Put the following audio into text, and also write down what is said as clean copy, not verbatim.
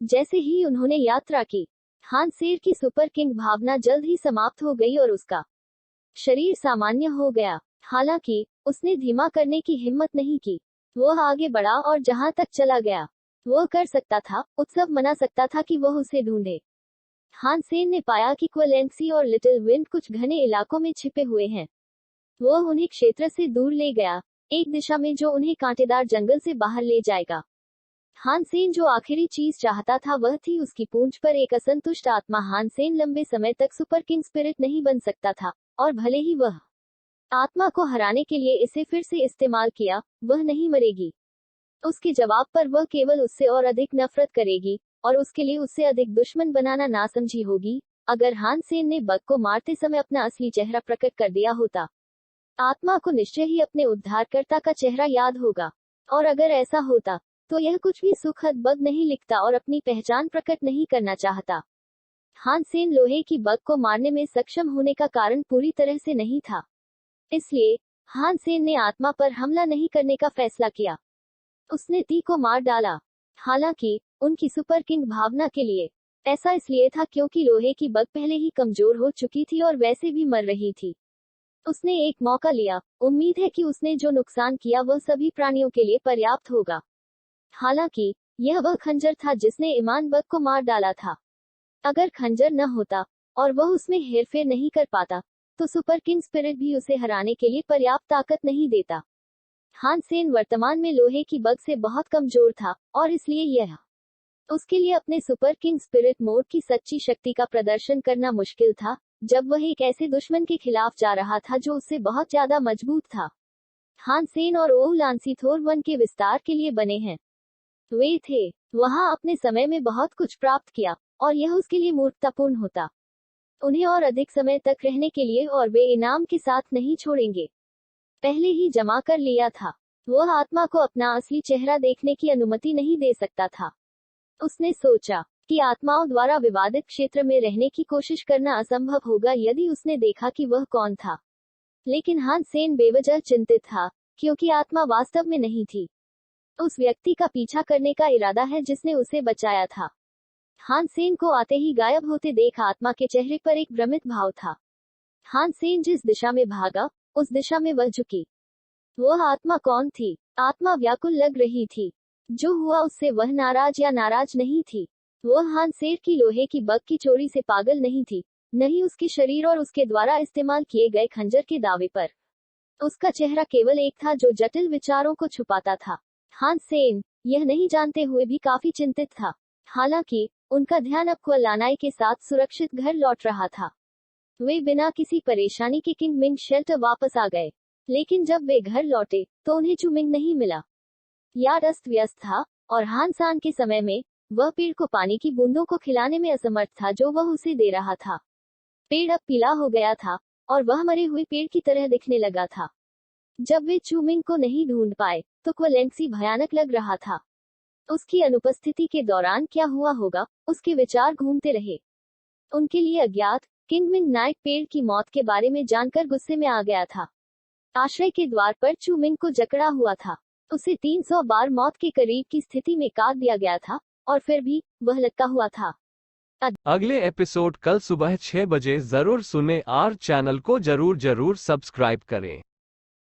जैसे ही उन्होंने यात्रा की, हानसेन की सुपर किंग भावना जल्द ही समाप्त हो गई और उसका शरीर सामान्य हो गया। हालांकि उसने धीमा करने की हिम्मत नहीं की। वह आगे बढ़ा और जहां तक चला गया, वह कर सकता था, उत्सव मना सकता था कि वह उसे ढूंढे। हानसेन ने पाया कि क्वलेंसी और लिटिल विंड कुछ घने इलाकों में छिपे हुए हैं। वह उन्हें क्षेत्र से दूर ले गया, एक दिशा में जो उन्हें कांटेदार जंगल से बाहर ले जाएगा। हानसेन जो आखिरी चीज चाहता था वह थी उसकी पूंछ पर एक असंतुष्ट आत्मा। हानसेन लंबे समय तक सुपर किंग स्पिरिट नहीं बन सकता था, और भले ही वह आत्मा को हराने के लिए इसे फिर से इस्तेमाल किया, वह नहीं मरेगी। उसके जवाब पर वह केवल उससे और अधिक नफरत करेगी, और उसके लिए उससे अधिक दुश्मन बनाना नासमझी होगी। अगर हानसेन ने बग को मारते समय अपना असली चेहरा प्रकट कर दिया होता, आत्मा को निश्चय ही अपने उद्धारकर्ता का चेहरा याद होगा। और अगर ऐसा होता, तो यह कुछ भी सुखद बग नहीं लिखता और अपनी पहचान प्रकट नहीं करना चाहता। हानसेन लोहे की बग को मारने में सक्षम होने का कारण पूरी तरह से नहीं था। इसलिए हानसेन ने आत्मा पर हमला नहीं करने का फैसला किया। उसने ती को मार डाला। हालांकि उनकी सुपर किंग भावना के लिए ऐसा इसलिए था क्योंकि लोहे की बग पहले ही कमजोर हो चुकी थी और वैसे भी मर रही थी। उसने एक मौका लिया, उम्मीद है कि उसने जो नुकसान किया वह सभी प्राणियों के लिए पर्याप्त होगा। हालांकि यह वह खंजर था जिसने ईमान बग को मार डाला था। अगर खंजर न होता और वह उसमें हेरफेर नहीं कर पाता, तो सुपर किंग स्पिरिट भी उसे हराने के लिए पर्याप्त ताकत नहीं देता। हानसेन वर्तमान में लोहे की बग से बहुत कमजोर था, और इसलिए यह उसके लिए अपने सुपर किंग स्पिरिट मोड की सच्ची शक्ति का प्रदर्शन करना मुश्किल था, जब वह एक ऐसे दुश्मन के खिलाफ जा रहा था जो उससे बहुत ज्यादा मजबूत था। हानसेन और ओहलांसी थोर वन के विस्तार के लिए बने हैं। वे थे वहां अपने समय में बहुत कुछ प्राप्त किया, और यह उसके लिए मूर्खतापूर्ण होता उन्हें और अधिक समय तक रहने के लिए, और वे इनाम के साथ नहीं छोड़ेंगे। पहले ही जमा कर लिया था। वह आत्मा को अपना असली चेहरा देखने की अनुमति नहीं दे सकता था। उसने सोचा कि आत्माओं द्वारा विवादित क्षेत्र में रहने की कोशिश करना असंभव होगा यदि उसने देखा कि वह कौन था। लेकिन हानसेन बेवजह चिंतित था, क्योंकि आत्मा वास्तव में नहीं थी। उस व्यक्ति का पीछा करने का इरादा है जिसने उसे बचाया था। हानसेन को आते ही गायब होते देख आत्मा के चेहरे पर एक भ्रमित भाव था। हानसेन जिस दिशा में भागा, उस दिशा में वह झुकी। वह आत्मा कौन थी? आत्मा व्याकुल लग रही थी। जो हुआ उससे वह नाराज या नाराज नहीं थी। वह हानसेन की लोहे की बग की चोरी से पागल नहीं थी, नहीं उसके शरीर और उसके द्वारा इस्तेमाल किए गए खंजर के दावे पर। उसका चेहरा केवल एक था जो जटिल विचारों को छुपाता था। हानसेन यह नहीं जानते हुए भी काफी चिंतित था। हालांकि उनका ध्यान अब क्वलानाई के साथ सुरक्षित घर लौट रहा था। वे बिना किसी परेशानी के किंग मिंग शेल्टर वापस आ गए। लेकिन जब वे घर लौटे, तो उन्हें चुमिंग नहीं मिला। यार्ड अस्त व्यस्त था, और हानसान के समय में वह पेड़ को पानी की बूंदों को खिलाने में असमर्थ था जो वह उसे दे रहा था। पेड़ अब पीला हो गया था, और वह मरे हुए पेड़ की तरह दिखने लगा था। जब वे चुमिंग को नहीं ढूंढ पाए, तो क्वलेंसी भयानक लग रहा था। उसकी अनुपस्थिति के दौरान क्या हुआ होगा, उसके विचार घूमते रहे। उनके लिए अज्ञात किंगमिंग नाइट पेड़ की मौत के बारे में जानकर गुस्से में आ गया था। आश्रय के द्वार पर चुमिंग को जकड़ा हुआ था। उसे 300 बार मौत के करीब की स्थिति में काट दिया गया था, और फिर भी वह लटका हुआ था। अगले एपिसोड कल सुबह 6 बजे जरूर सुने और चैनल को जरूर सब्सक्राइब करें।